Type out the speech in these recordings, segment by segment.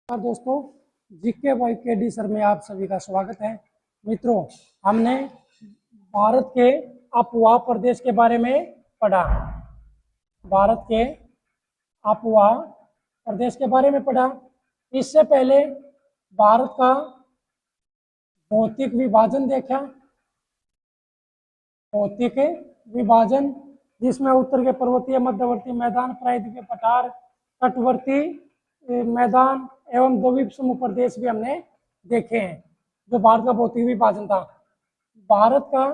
नमस्कार दोस्तों, GK Y के डी सर में आप सभी का स्वागत है। मित्रों, हमने भारत के अफवाह प्रदेश के बारे में पढ़ा। भारत के अफवाह प्रदेश के बारे में पढ़ा। इससे पहले भारत का भौतिक विभाजन देखा। भौतिक विभाजन जिसमें उत्तर के पर्वतीय, मध्यवर्ती मैदान, प्रायद्वीपीय पठार, तटवर्ती मैदान एवं द्वीप समूह प्रदेश भी हमने देखे हैं। जो भारत का भौतिक विभाजन था। भारत का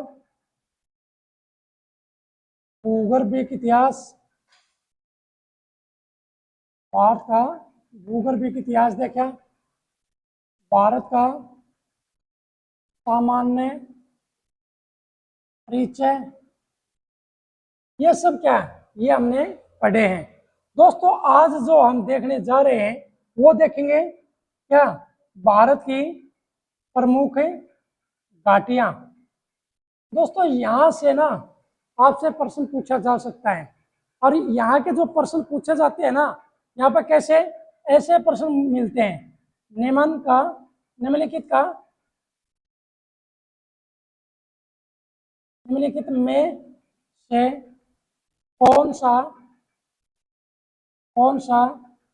भूगर्भिक इतिहास, भारत का भूगर्भिक इतिहास देखा। भारत का सामान्य परिचय, ये सब क्या है, ये हमने पढ़े हैं। दोस्तों, आज जो हम देखने जा रहे हैं वो देखेंगे क्या, भारत की प्रमुख घाटियां। दोस्तों, यहाँ से ना आपसे प्रश्न पूछा जा सकता है, और यहाँ के जो प्रश्न पूछे जाते हैं ना, यहाँ पर कैसे ऐसे प्रश्न मिलते हैं। निम्नलिखित में से कौन सा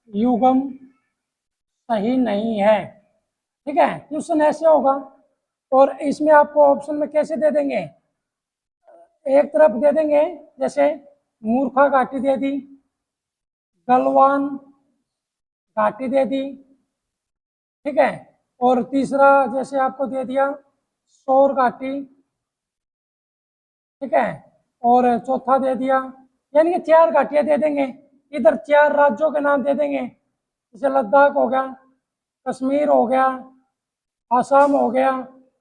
युग्म सही नहीं है। ठीक है, क्वेश्चन ऐसे होगा, और इसमें आपको ऑप्शन में कैसे दे देंगे, एक तरफ दे देंगे, जैसे मूर्खा घाटी दे दी, गलवान घाटी दे दी, ठीक है, और तीसरा जैसे आपको दे दिया सौर घाटी, ठीक है, और चौथा दे दिया, यानी कि 4 घाटियां दे देंगे। इधर 4 राज्यों के नाम दे देंगे, जैसे लद्दाख हो गया, कश्मीर हो गया, आसाम हो गया,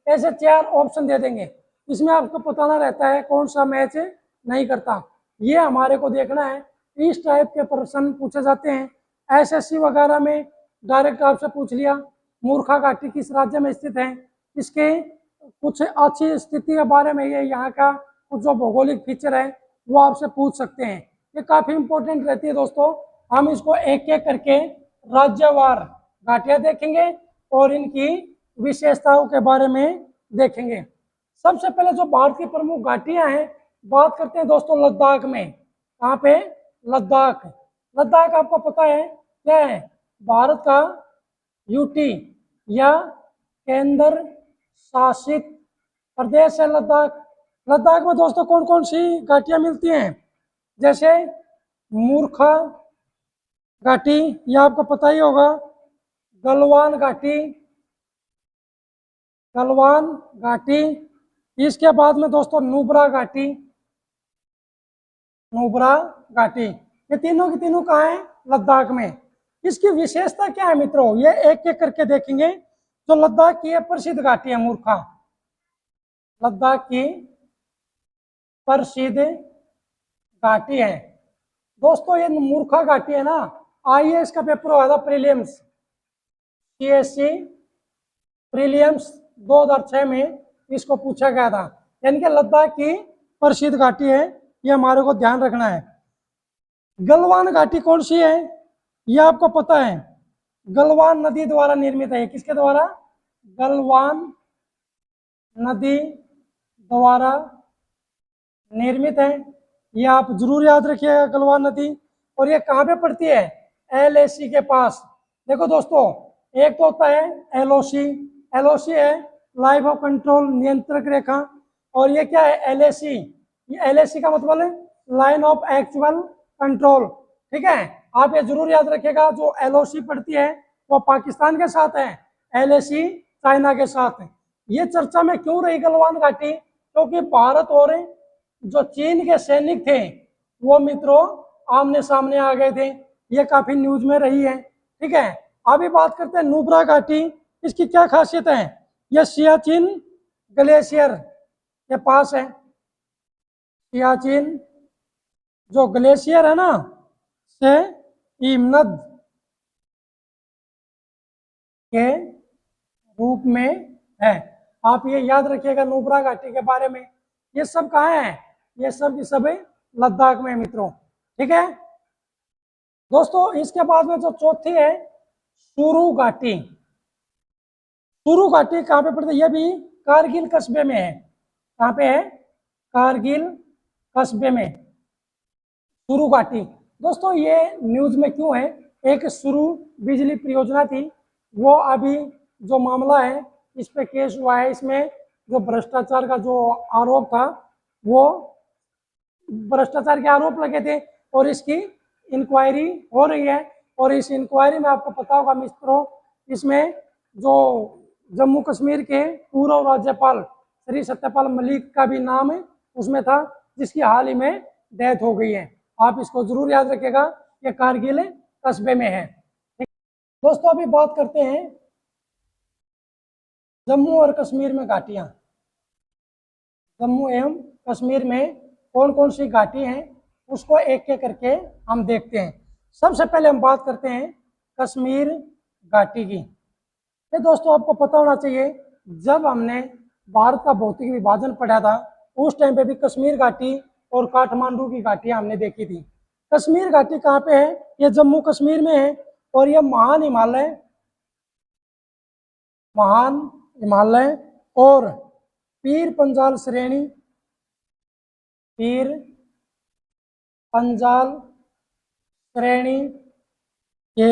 ऐसे 4 ऑप्शन दे देंगे। इसमें आपको बताना रहता है कौन सा मैच नहीं करता, ये हमारे को देखना है। इस टाइप के प्रश्न पूछे जाते हैं। एसएससी वगैरह में डायरेक्ट आपसे पूछ लिया मूर्खा घाटी किस राज्य में स्थित है, इसके कुछ अच्छी स्थिति के बारे में, ये यहाँ का कुछ जो भौगोलिक फीचर है वो आपसे पूछ सकते हैं। ये काफी इंपॉर्टेंट रहती है दोस्तों। हम इसको एक एक करके राज्यवार घाटियां देखेंगे और इनकी विशेषताओं के बारे में देखेंगे। सबसे पहले जो भारत की प्रमुख घाटियां हैं, बात करते हैं दोस्तों लद्दाख में। कहाँ पे? लद्दाख। लद्दाख आपको पता है क्या है? भारत का यूटी या केंद्र शासित प्रदेश है लद्दाख। लद्दाख में दोस्तों कौन कौन सी घाटियां मिलती हैं, जैसे मूर्खा घाटी, यह आपको पता ही होगा, गलवान घाटी, इसके बाद में दोस्तों नुब्रा घाटी, ये तीनों की तीनों कहाँ हैं? लद्दाख में। इसकी विशेषता क्या है मित्रों, ये एक एक करके देखेंगे। जो लद्दाख की प्रसिद्ध घाटी है मूर्खा, लद्दाख की प्रसिद्ध घाटी है दोस्तों, ये मूर्खा घाटी है ना। आईएएस का पेपर हुआ था प्रीलिम्स, सीएससी प्रीलिम्स 2006 में इसको पूछा गया था। यानी कि लद्दाख की प्रसिद्ध घाटी है, ये हमारे को ध्यान रखना है। गलवान घाटी कौन सी है, ये आपको पता है, गलवान नदी द्वारा निर्मित है। किसके द्वारा? गलवान नदी द्वारा निर्मित है, ये आप जरूर याद रखिएगा, गलवान नदी। और ये कहाँ पे पड़ती है? एलएसी के पास। देखो दोस्तों, एक तो होता है एलओसी, एलओसी है लाइन ऑफ कंट्रोल, नियंत्रक रेखा, और ये क्या है? एलएसी। ये एलएसी का मतलब है लाइन ऑफ एक्चुअल कंट्रोल। ठीक है, आप ये जरूर याद रखिएगा, जो एलओसी पड़ती है वो पाकिस्तान के साथ है, एलएसी चाइना के साथ है। ये चर्चा में क्यों रही गलवान घाटी? क्योंकि भारत और जो चीन के सैनिक थे वो मित्रों आमने सामने आ गए थे, ये काफी न्यूज में रही है। ठीक है, अभी बात करते हैं नुब्रा घाटी। इसकी क्या खासियत है? यह सियाचिन ग्लेशियर के पास है। सियाचिन जो ग्लेशियर है ना, से हिमनद के रूप में है। आप ये याद रखिएगा नुब्रा घाटी के बारे में। ये सब कहाँ है? ये सब की सब लद्दाख में मित्रों। ठीक है दोस्तों, इसके बाद में जो चौथी है सुरू घाटी। सुरू घाटी कहाँ पे पड़ता है? ये भी कारगिल कस्बे में है। कहाँ पे है? कारगिल कस्बे में सुरू घाटी। दोस्तों ये न्यूज में क्यों है? एक सुरू बिजली परियोजना थी, वो अभी जो मामला है इस पे केस हुआ है। इसमें जो भ्रष्टाचार का जो आरोप था, वो भ्रष्टाचार के आरोप लगे थे और इसकी इंक्वायरी हो रही है। और इस इंक्वायरी में आपको पता होगा मित्रों, इसमें जो जम्मू कश्मीर के पूर्व राज्यपाल श्री सत्यपाल मलिक का भी नाम है उसमें था, जिसकी हाल ही में डेथ हो गई है। आप इसको जरूर याद रखिएगा, ये कारगिल कस्बे में है। दोस्तों अभी बात करते हैं जम्मू और कश्मीर में घाटियां। जम्मू एवं कश्मीर में कौन कौन सी घाटी हैं उसको एक एक करके हम देखते हैं। सबसे पहले हम बात करते हैं कश्मीर घाटी की। ये दोस्तों आपको पता होना चाहिए, जब हमने भारत का भौतिक विभाजन पढ़ा था उस टाइम पे भी कश्मीर घाटी और काठमांडू की घाटियां हमने देखी थी। कश्मीर घाटी कहाँ पे है? ये जम्मू कश्मीर में है। और ये महान हिमालय और पीर पंजाल श्रेणी, पीर पंजाल श्रेणी के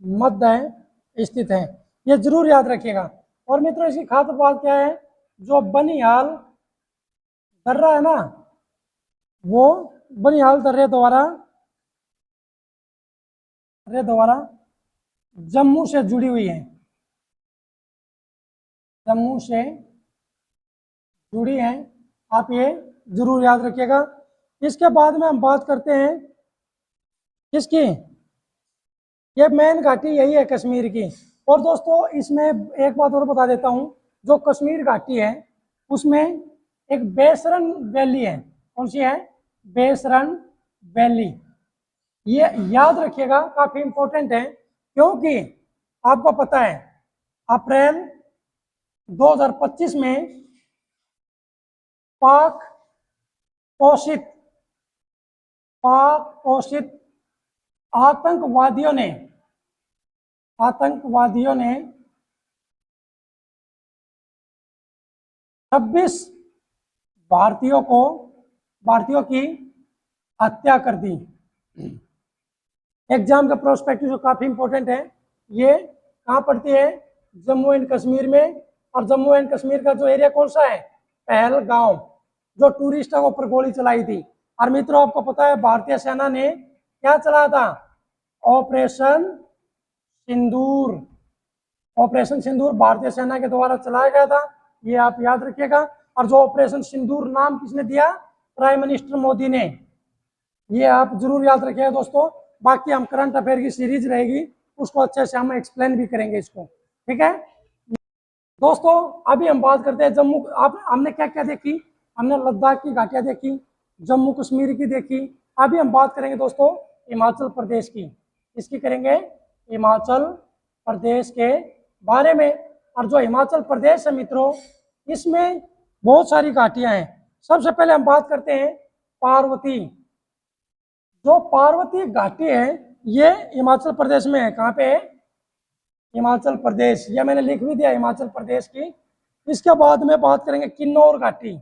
मध्य स्थित है। ये जरूर याद रखिएगा। और मित्रों इसकी खास बात क्या है? जो बनिहाल दर्रा है ना, वो बनिहाल दर्रे द्वारा जम्मू से जुड़ी हुई है। जम्मू से जुड़ी है, आप ये जरूर याद रखिएगा। इसके बाद में हम बात करते हैं किसकी? ये मेन घाटी यही है कश्मीर की। और दोस्तों इसमें एक बात और बता देता हूँ, जो कश्मीर घाटी है उसमें एक बेसरन वैली है। कौन सी है? बेसरन वैली। ये याद रखिएगा, काफी इंपॉर्टेंट है, क्योंकि आपको पता है अप्रैल 2025 में पाक पोषित आतंकवादियों ने 26 भारतीयों की हत्या कर दी। एग्जाम का प्रोस्पेक्टिव जो काफी इंपॉर्टेंट है, ये कहाँ पड़ती है? जम्मू एंड कश्मीर में। और जम्मू एंड कश्मीर का जो एरिया कौन सा है? पहलगांव, जो टूरिस्टों के ऊपर गोली चलाई थी। और मित्रों आपको पता है भारतीय सेना ने क्या चलाया था? ऑपरेशन सिंदूर। ऑपरेशन सिंदूर भारतीय सेना के द्वारा चलाया गया था, ये आप याद रखिएगा। और जो ऑपरेशन सिंदूर नाम किसने दिया? प्राइम मिनिस्टर मोदी ने। ये आप जरूर याद रखिएगा दोस्तों। बाकी हम करंट अफेयर की सीरीज रहेगी, उसको अच्छे से हम एक्सप्लेन भी करेंगे इसको, ठीक है दोस्तों। अभी हम बात करते हैं जम्मू। हमने क्या क्या देखी? हमने लद्दाख की घाटियां देखी, जम्मू कश्मीर की देखी। अभी हम बात करेंगे दोस्तों हिमाचल प्रदेश की। इसकी करेंगे हिमाचल प्रदेश के बारे में। और जो हिमाचल प्रदेश है मित्रों, इसमें बहुत सारी घाटियां हैं। सबसे पहले हम बात करते हैं पार्वती। जो पार्वती घाटी है ये हिमाचल प्रदेश में है। कहाँ पे है? हिमाचल प्रदेश। यह मैंने लिख भी दिया हिमाचल प्रदेश की। इसके बाद में बात करेंगे किन्नौर घाटी।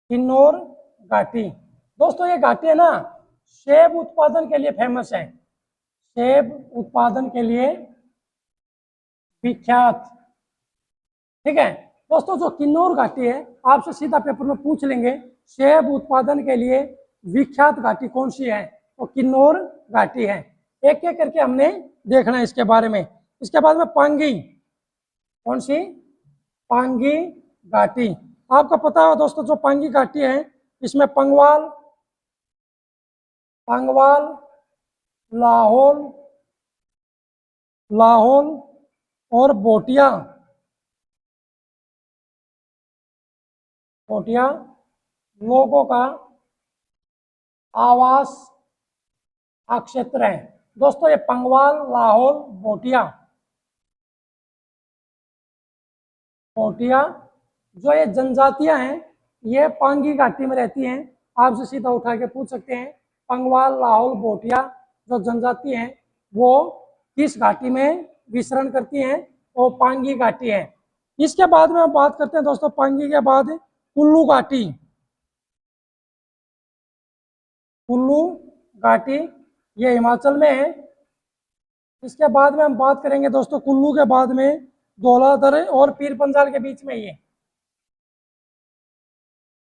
किन्नौर घाटी दोस्तों, ये घाटी है ना सेब उत्पादन के लिए फेमस है। सेब उत्पादन के लिए विख्यात, ठीक है दोस्तों। जो किन्नौर घाटी है, आपसे सीधा पेपर में पूछ लेंगे सेब उत्पादन के लिए विख्यात घाटी कौन सी है, तो किन्नौर घाटी है। एक एक करके हमने देखना है इसके बारे में। इसके बाद में पांगी। कौन सी? पांगी घाटी। आपको पता है दोस्तों, जो पांगी घाटी है इसमें पंगवाल, लाहौल और बोटिया लोगों का आवास क्षेत्र है दोस्तों। ये पंगवाल, लाहौल, बोटिया जो ये जनजातियां हैं, ये पांगी घाटी में रहती हैं। आपसे सीधा उठा के पूछ सकते हैं पंगवाल, लाहौल, बोटिया जो जनजाति हैं वो किस घाटी में विचरण करती हैं? वो पांगी घाटी है। इसके बाद में हम बात करते हैं दोस्तों, पांगी के बाद कुल्लू घाटी। कुल्लू घाटी ये हिमाचल में है। इसके बाद में हम बात करेंगे दोस्तों, कुल्लू के बाद में धौलाधर और पीर पंजाल के बीच में, ये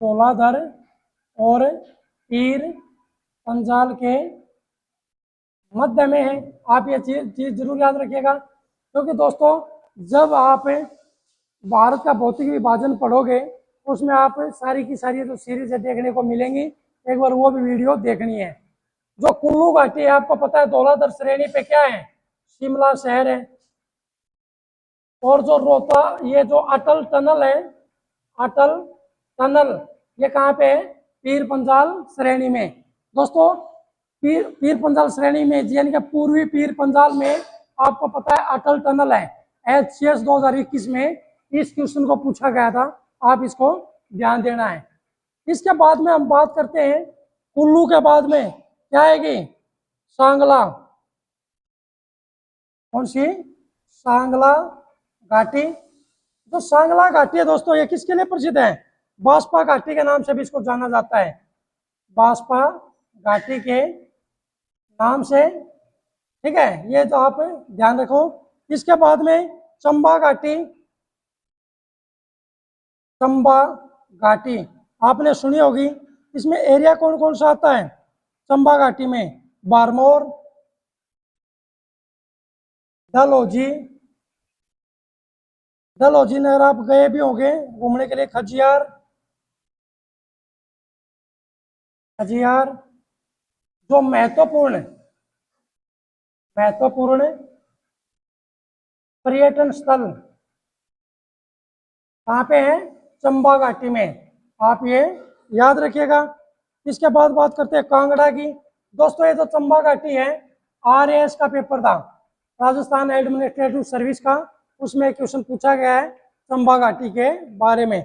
धौलाधर और पीर पंजाल के मध्य में है। आप ये चीज जरूर याद रखिएगा, क्योंकि दोस्तों जब आप भारत का भौतिक विभाजन पढ़ोगे उसमें आप सारी की सारी जो सीरीज देखने को मिलेंगी, एक बार वो भी वीडियो देखनी है। जो कुल्लू घाटी है, आपको पता है धौलाधर श्रेणी पे क्या है? शिमला शहर है। और जो रोहता, ये जो अटल टनल है, अटल टनल ये कहाँ पे है? पीर पंजाल श्रेणी में। दोस्तों पीर पंजाल श्रेणी में, यानी कि पूर्वी पीर पंजाल में आपको पता है अटल टनल है। HCS 2021 में इस क्वेश्चन को पूछा गया था, आप इसको ध्यान देना है। इसके बाद में हम बात करते हैं, कुल्लू के बाद में क्या आएगी? सांगला। कौन सी? सांगला घाटी। जो सांगला घाटी है दोस्तों, ये किसके लिए प्रसिद्ध है? बासपा घाटी के नाम से भी इसको जाना जाता है, बासपा घाटी के नाम से। ठीक है, ये तो आप ध्यान रखो। इसके बाद में चंबा घाटी। चंबा घाटी आपने सुनी होगी। इसमें एरिया कौन कौन सा आता है चंबा घाटी में? बारमोर, डलहौजी, डलहौजी नगर आप गए भी होंगे घूमने के लिए, खजियार, खजियार। जो महत्वपूर्ण पर्यटन स्थल कहाँ पे है? चंबा घाटी में, आप ये याद रखिएगा। इसके बाद बात करते हैं कांगड़ा की। दोस्तों ये जो चंबा घाटी है, RAS का पेपर था, राजस्थान एडमिनिस्ट्रेटिव सर्विस का, उसमें क्वेश्चन पूछा गया है चंबा घाटी के बारे में।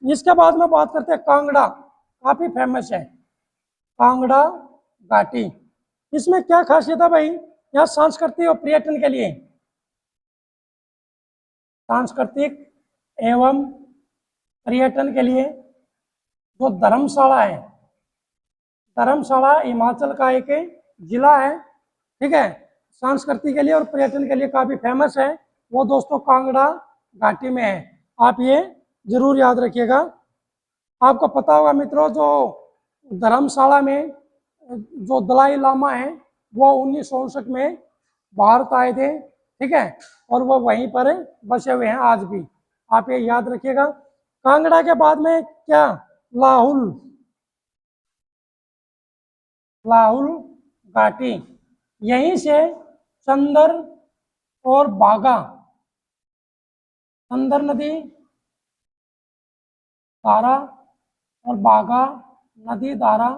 इसके बाद में बात करते हैं कांगड़ा, काफी फेमस है कांगड़ा घाटी। इसमें क्या खासियत है भाई? यहाँ सांस्कृतिक और पर्यटन के लिए, सांस्कृतिक एवं पर्यटन के लिए जो धर्मशाला है, धर्मशाला हिमाचल का एक जिला है। ठीक है, संस्कृति के लिए और पर्यटन के लिए काफी फेमस है, वो दोस्तों कांगड़ा घाटी में है। आप ये जरूर याद रखिएगा। आपको पता होगा मित्रों, जो धर्मशाला में जो दलाई लामा है वो 1964 में भारत आए थे। ठीक है, और वो वहीं पर बसे हुए हैं आज भी, आप ये याद रखिएगा। कांगड़ा के बाद में क्या? लाहुल, लाहुल घाटी। यहीं से चंदर और बागा, चंदर नदी धारा और बागा नदी धारा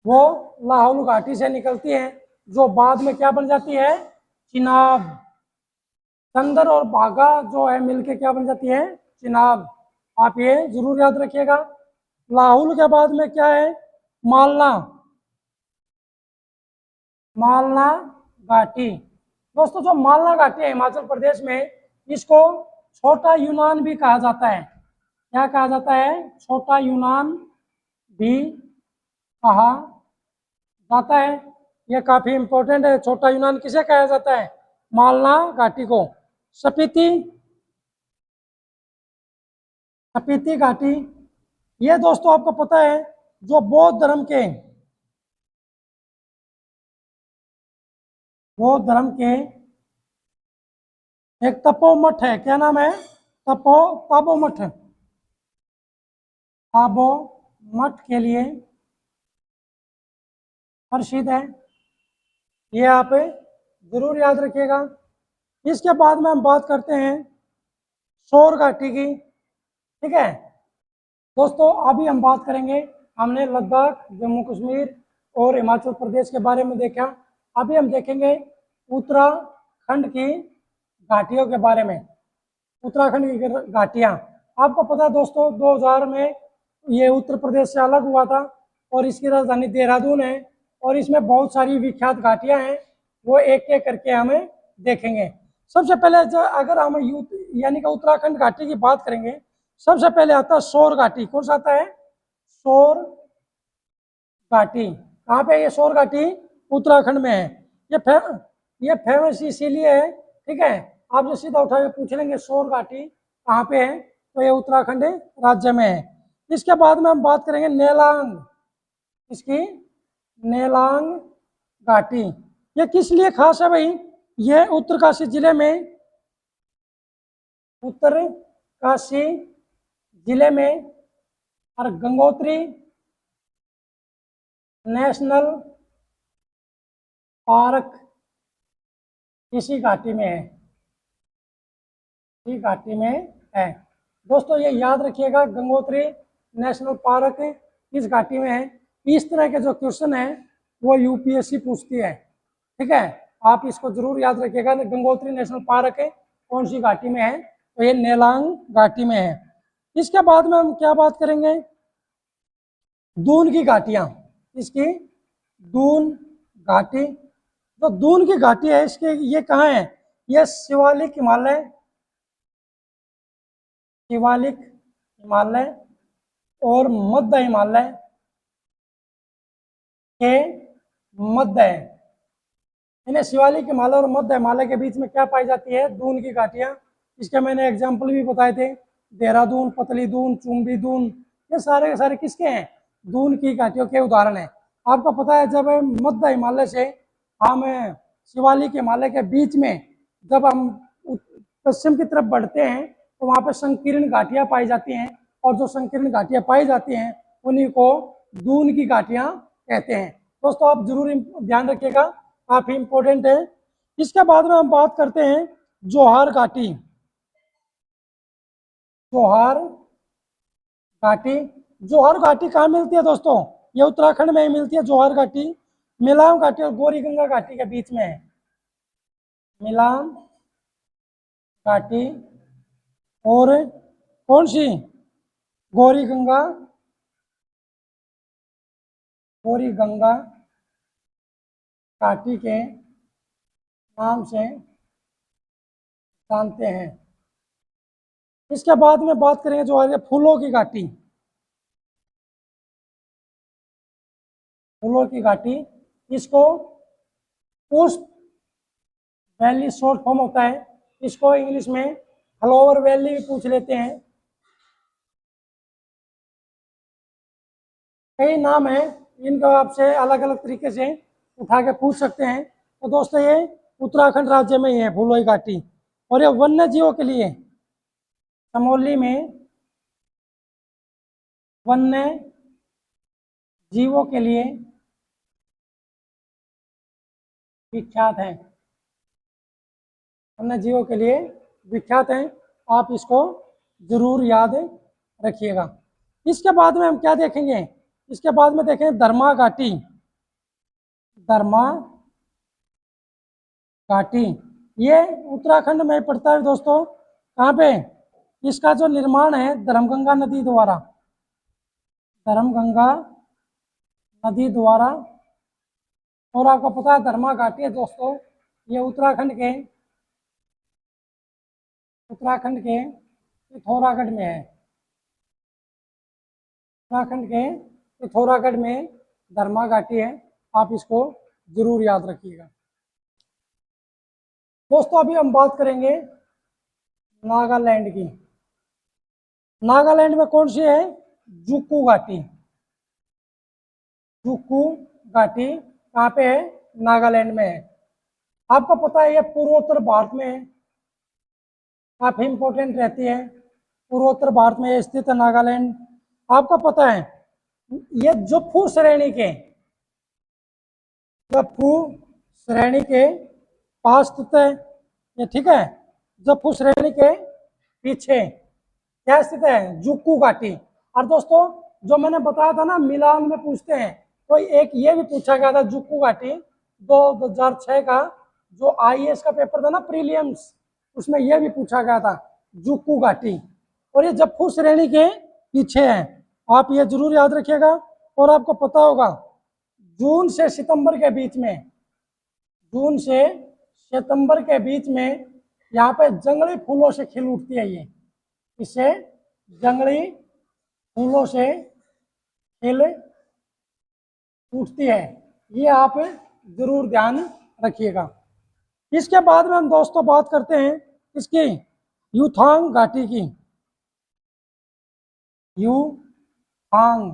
वो लाहौल घाटी से निकलती है, जो बाद में क्या बन जाती है? चिनाब। चंदर और बागा जो है मिलके क्या बन जाती है? चिनाब। आप ये जरूर याद रखिएगा। लाहौल के बाद में क्या है? मालना, मालना घाटी। दोस्तों जो मालना घाटी है हिमाचल प्रदेश में, इसको छोटा यूनान भी कहा जाता है। क्या कहा जाता है? छोटा यूनान भी कहा जाता है। यह काफी इंपॉर्टेंट है। छोटा यूनान किसे कहा जाता है? मालना घाटी को। स्पीति, स्पीति घाटी, ये दोस्तों आपको पता है जो बौद्ध धर्म के एक तपोमठ है। क्या नाम है? तपोमठ, तपोमठ के लिए प्रसिद्ध है, ये आप जरूर याद रखिएगा। इसके बाद में हम बात करते हैं सौर घाटी की। ठीक है दोस्तों, अभी हम बात करेंगे, हमने लद्दाख, जम्मू कश्मीर और हिमाचल प्रदेश के बारे में देखा। अभी हम देखेंगे उत्तराखंड की घाटियों के बारे में। उत्तराखंड की घाटियाँ, आपको पता है दोस्तों 2000 में ये उत्तर प्रदेश से अलग हुआ था और इसकी राजधानी देहरादून है, और इसमें बहुत सारी विख्यात घाटियाँ हैं। वो एक एक करके हमें देखेंगे। सबसे पहले अगर हम यानी कि उत्तराखंड घाटी की बात करेंगे, सबसे पहले आता है सौर घाटी। कौन सा आता है? सौर घाटी। कहाँ पे ये सौर घाटी? उत्तराखंड में है। ये फेमस इसीलिए है, ठीक है, आप जो सीधा उठा के पूछ लेंगे सौर घाटी कहाँ पे है, तो ये उत्तराखंड राज्य में है। इसके बाद में हम बात करेंगे नेलांग, इसकी नेलांग घाटी। ये किस लिए खास है भाई? ये उत्तरकाशी जिले में, उत्तरकाशी जिले में और गंगोत्री नेशनल पार्क इसी घाटी में है, इसी घाटी में है। दोस्तों ये याद रखिएगा, गंगोत्री नेशनल पार्क इस घाटी में है। इस तरह के जो क्वेश्चन है वो यूपीएससी पूछती है, ठीक है, आप इसको जरूर याद रखिएगा। गंगोत्री नेशनल पार्क कौन सी घाटी में है? तो ये नेलांग घाटी में है। इसके बाद में हम क्या बात करेंगे? दून की घाटियां, इसकी दून घाटी। तो दून की घाटी है इसके, ये कहाँ है? ये शिवालिक हिमालय, शिवालिक हिमालय और मध्य हिमालय के मध्य है। इन्हें शिवालिक हिमालय और मध्य हिमालय के बीच में क्या पाई जाती है? दून की घाटियां। इसके मैंने एग्जाम्पल भी बताए थे, देहरादून, पतली दून, चुम्बी दून, ये सारे के सारे किसके हैं? दून की घाटियों के उदाहरण है। आपको पता है जब मध्य हिमालय से हम शिवालिक हिमालय के बीच में जब हम पश्चिम की तरफ बढ़ते हैं तो वहाँ पे संकीर्ण घाटियां पाई जाती हैं, और जो संकीर्ण घाटियां पाई जाती हैं उन्हीं को दून की घाटियां कहते हैं। दोस्तों आप जरूर ध्यान रखिएगा, काफी इंपॉर्टेंट है। इसके बाद में हम बात करते हैं जोहार घाटी। जोहार घाटी, जोहार घाटी कहाँ मिलती है दोस्तों? ये उत्तराखंड में ही मिलती है जोहार घाटी। मिलाम घाटी और गौरी गंगा घाटी के बीच में है। मिलाम घाटी और कौन सी? गौरी गंगा, गौरी गंगा घाटी के नाम से जानते हैं। इसके बाद में बात करेंगे जो है फूलों की घाटी। फूलों की घाटी, इसको पुष्प वैली शॉर्ट फॉर्म होता है, इसको इंग्लिश में फ्लावर वैली भी पूछ लेते हैं। कई नाम है, इनको आपसे अलग अलग तरीके से उठा के पूछ सकते हैं। तो दोस्तों ये उत्तराखंड राज्य में ही है फूलों की घाटी। और ये वन्य जीवों के लिए, चमोली में वन्य जीवों के लिए विख्यात है, वन्य जीवों के लिए विख्यात है। आप इसको जरूर याद रखिएगा। इसके बाद में हम क्या देखेंगे? इसके बाद में देखेंगे धर्मा घाटी। धर्मा घाटी ये उत्तराखंड में पड़ता है दोस्तों। कहाँ पे? इसका जो निर्माण है धर्मगंगा नदी द्वारा, धर्मगंगा नदी द्वारा। और आपको पता है धर्मा घाटी है दोस्तों, ये उत्तराखंड के पिथौरागढ़ में है। उत्तराखंड के पिथौरागढ़ में धर्मा घाटी है, आप इसको जरूर याद रखिएगा। दोस्तों अभी हम बात करेंगे नागालैंड की। नागालैंड में कौन सी है? जुक्कू घाटी। जुक्कू घाटी कहाँ पे है? नागालैंड में है। आपको पता है ये पूर्वोत्तर भारत में है, काफी इंपॉर्टेंट रहती है। पूर्वोत्तर भारत में स्थित है नागालैंड। आपको पता है ये जफ्फू श्रेणी के, जफ्फू श्रेणी के पास स्थित है ये, ठीक है। जफ्फू श्रेणी के पीछे क्या स्थित है? जुक्कू घाटी। और दोस्तों जो मैंने बताया था ना मिलान में पूछते हैं, तो एक ये भी पूछा गया था जुक्कू घाटी 2006 का जो आईएएस का पेपर था ना प्रीलिम्स, उसमें यह भी पूछा गया था जुक्कू घाटी। और ये जफ्फू श्रेणी के पीछे है, आप ये जरूर याद रखिएगा। और आपको पता होगा जून से सितंबर के बीच में, जून से सितंबर के बीच में यहाँ पे जंगली फूलों से खिल उठती है ये, इससे जंगली फूलों से खिल उठती है, ये आप जरूर ध्यान रखिएगा। इसके बाद में हम दोस्तों बात करते हैं इसकी यूथांग घाटी की। यूथांग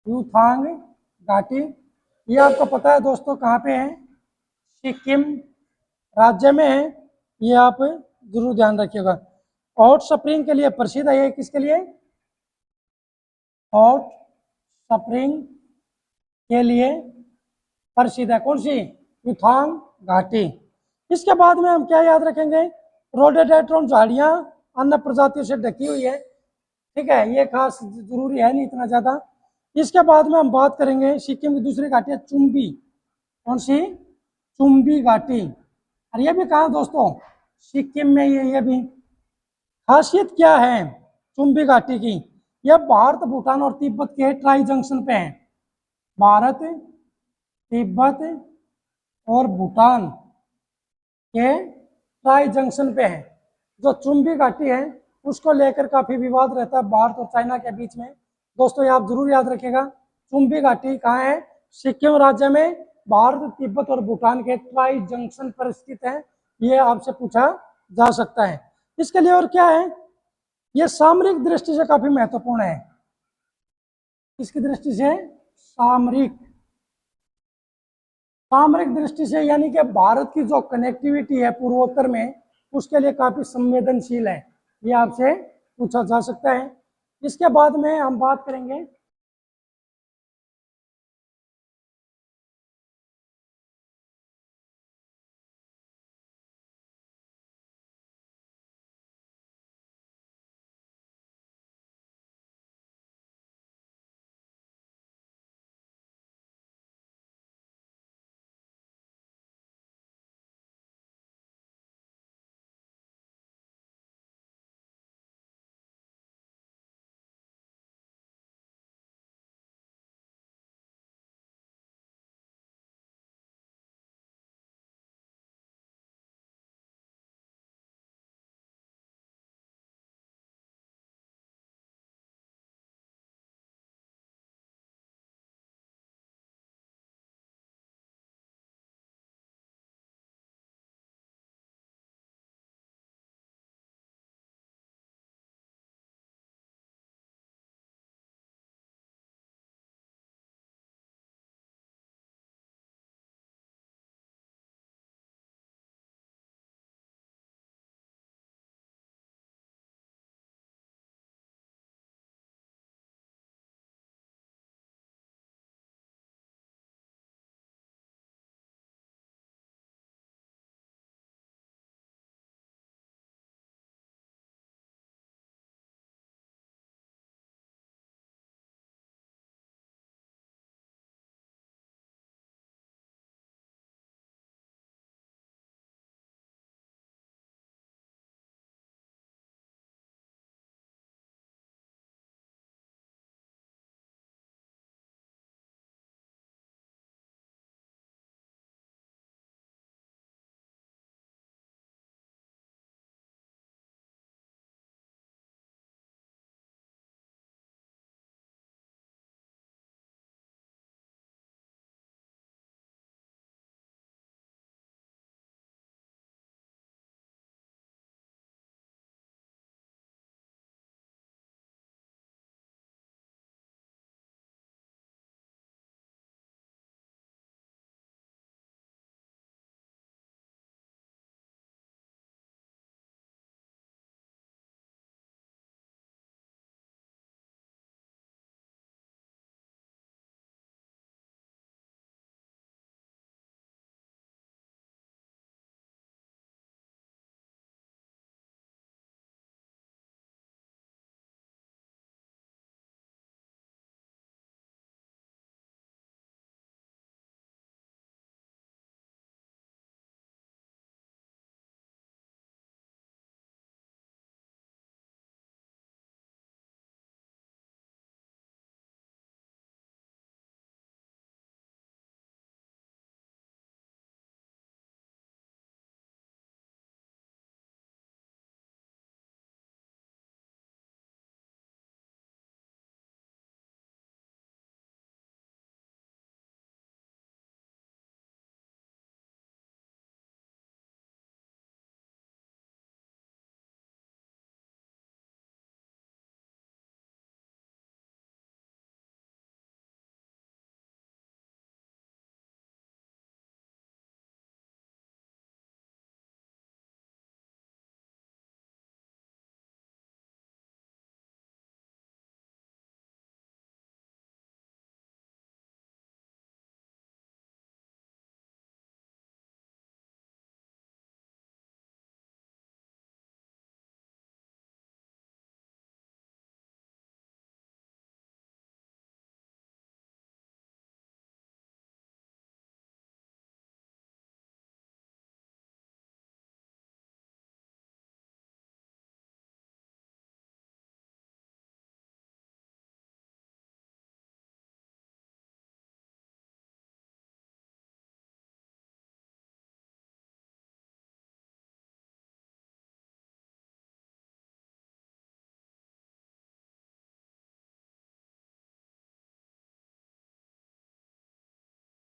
यूथांग घाटी, ये आपको पता है दोस्तों कहाँ पे है, सिक्किम राज्य में है, ये आप जरूर ध्यान रखिएगा। हॉट स्प्रिंग के लिए प्रसिद्ध है ये, किसके लिए, हॉट स्प्रिंग के लिए प्रसिद्ध है, कौन सी, यूथांग घाटी। इसके बाद में हम क्या याद रखेंगे, रोडोडेंड्रॉन झाड़ियाँ अन्य प्रजातियों से ढकी हुई है, ठीक है, ये खास जरूरी है नहीं इतना ज़्यादा। इसके बाद में हम बात करेंगे सिक्किम की दूसरी घाटी है चुम्बी, कौन सी, चुम्बी घाटी, और ये भी कहाँ दोस्तों, सिक्किम में ये भी। खासियत क्या है चुम्बी घाटी की, यह भारत भूटान और तिब्बत के ट्राई जंक्शन पे है, भारत तिब्बत और भूटान के ट्राई जंक्शन पे है। जो चुम्बी घाटी है उसको लेकर काफी विवाद रहता है भारत और चाइना के बीच में, दोस्तों ये आप जरूर याद रखिएगा। चुम्बी घाटी कहाँ है, सिक्किम राज्य में, भारत तिब्बत और भूटान के ट्राई जंक्शन पर स्थित है, ये आपसे पूछा जा सकता है। इसके लिए और क्या है, ये सामरिक दृष्टि से काफी महत्वपूर्ण है, इसकी दृष्टि से सामरिक दृष्टि से, यानी कि भारत की जो कनेक्टिविटी है पूर्वोत्तर में उसके लिए काफी संवेदनशील है, ये आपसे पूछा जा सकता है। इसके बाद में हम बात करेंगे